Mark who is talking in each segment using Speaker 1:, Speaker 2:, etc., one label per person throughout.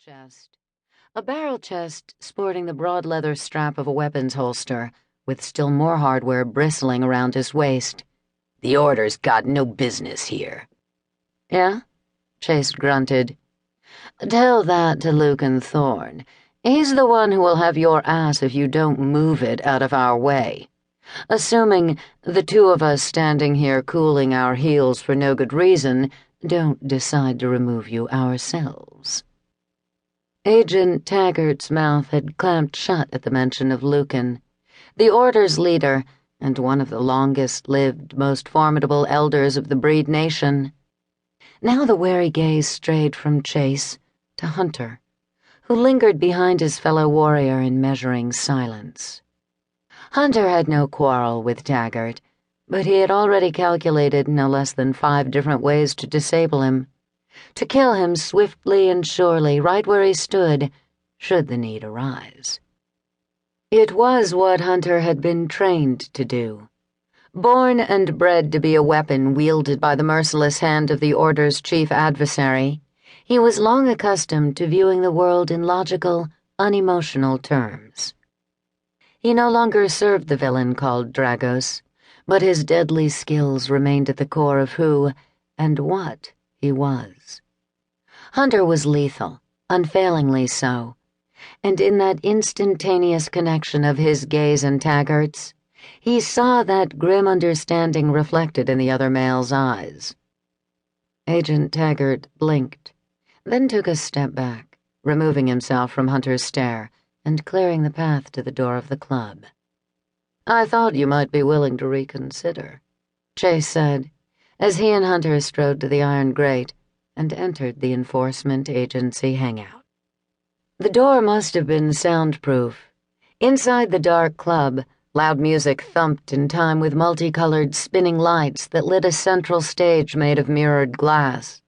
Speaker 1: chest. A barrel chest sporting the broad leather strap of a weapons holster, with still more hardware bristling around his waist.
Speaker 2: "The Order's got no business here."
Speaker 1: "Yeah?" Chase grunted. "Tell that to Lucan Thorne. He's the one who will have your ass if you don't move it out of our way. Assuming the two of us standing here cooling our heels for no good reason don't decide to remove you ourselves." Agent Taggart's mouth had clamped shut at the mention of Lucan, the Order's leader and one of the longest-lived, most formidable elders of the Breed Nation. Now the wary gaze strayed from Chase to Hunter, who lingered behind his fellow warrior in measuring silence. Hunter had no quarrel with Taggart, but he had already calculated no less than 5 different ways to disable him, to kill him swiftly and surely right where he stood, should the need arise. It was what Hunter had been trained to do. Born and bred to be a weapon wielded by the merciless hand of the Order's chief adversary, he was long accustomed to viewing the world in logical, unemotional terms. He no longer served the villain called Dragos, but his deadly skills remained at the core of who and what he was. Hunter was lethal, unfailingly so, and in that instantaneous connection of his gaze and Taggart's, he saw that grim understanding reflected in the other male's eyes. Agent Taggart blinked, then took a step back, removing himself from Hunter's stare and clearing the path to the door of the club. "I thought you might be willing to reconsider," Chase said, as he and Hunter strode to the iron grate and entered the enforcement agency hangout. The door must have been soundproof. Inside the dark club, loud music thumped in time with multicolored spinning lights that lit a central stage made of mirrored glass.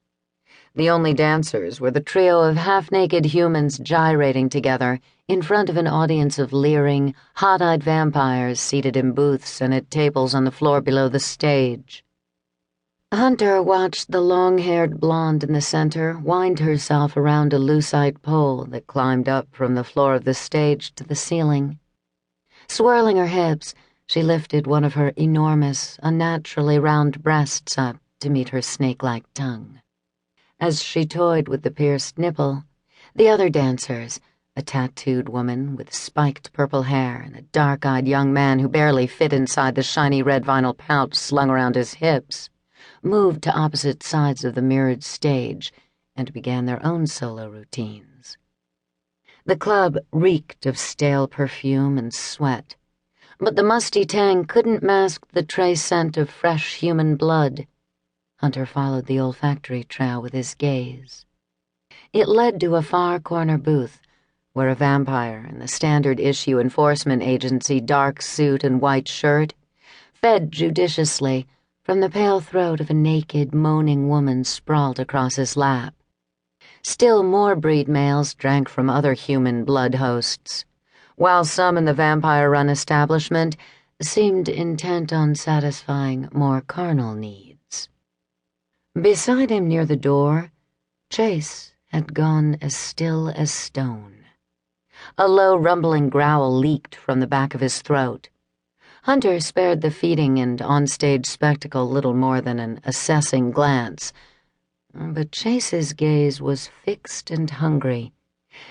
Speaker 1: The only dancers were the trio of half-naked humans gyrating together in front of an audience of leering, hot-eyed vampires seated in booths and at tables on the floor below the stage. Hunter watched the long-haired blonde in the center wind herself around a lucite pole that climbed up from the floor of the stage to the ceiling. Swirling her hips, she lifted one of her enormous, unnaturally round breasts up to meet her snake-like tongue. As she toyed with the pierced nipple, the other dancers, a tattooed woman with spiked purple hair and a dark-eyed young man who barely fit inside the shiny red vinyl pouch slung around his hips, moved to opposite sides of the mirrored stage and began their own solo routines. The club reeked of stale perfume and sweat, but the musty tang couldn't mask the trace scent of fresh human blood. Hunter followed the olfactory trail with his gaze. It led to a far corner booth where a vampire in the standard issue enforcement agency dark suit and white shirt fed judiciously from the pale throat of a naked, moaning woman sprawled across his lap. Still more breed males drank from other human blood hosts, while some in the vampire-run establishment seemed intent on satisfying more carnal needs. Beside him near the door, Chase had gone as still as stone. A low rumbling growl leaked from the back of his throat. Hunter spared the feeding and onstage spectacle little more than an assessing glance, but Chase's gaze was fixed and hungry,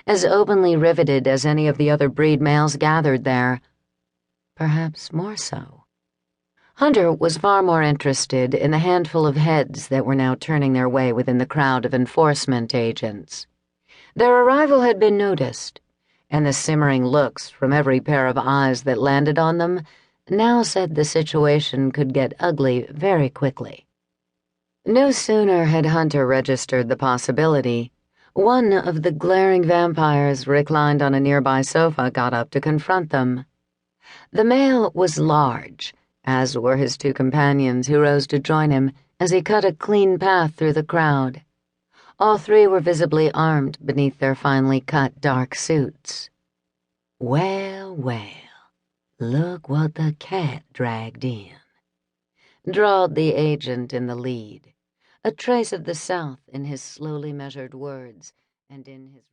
Speaker 1: as openly riveted as any of the other breed males gathered there, perhaps more so. Hunter was far more interested in the handful of heads that were now turning their way within the crowd of enforcement agents. Their arrival had been noticed, and the simmering looks from every pair of eyes that landed on them now said the situation could get ugly very quickly. No sooner had Hunter registered the possibility, one of the glaring vampires reclined on a nearby sofa got up to confront them. The male was large, as were his 2 companions who rose to join him as he cut a clean path through the crowd. All 3 were visibly armed beneath their finely cut dark suits. "Well, well, look what the cat dragged in," drawled the agent in the lead, a trace of the South in his slowly measured words and in his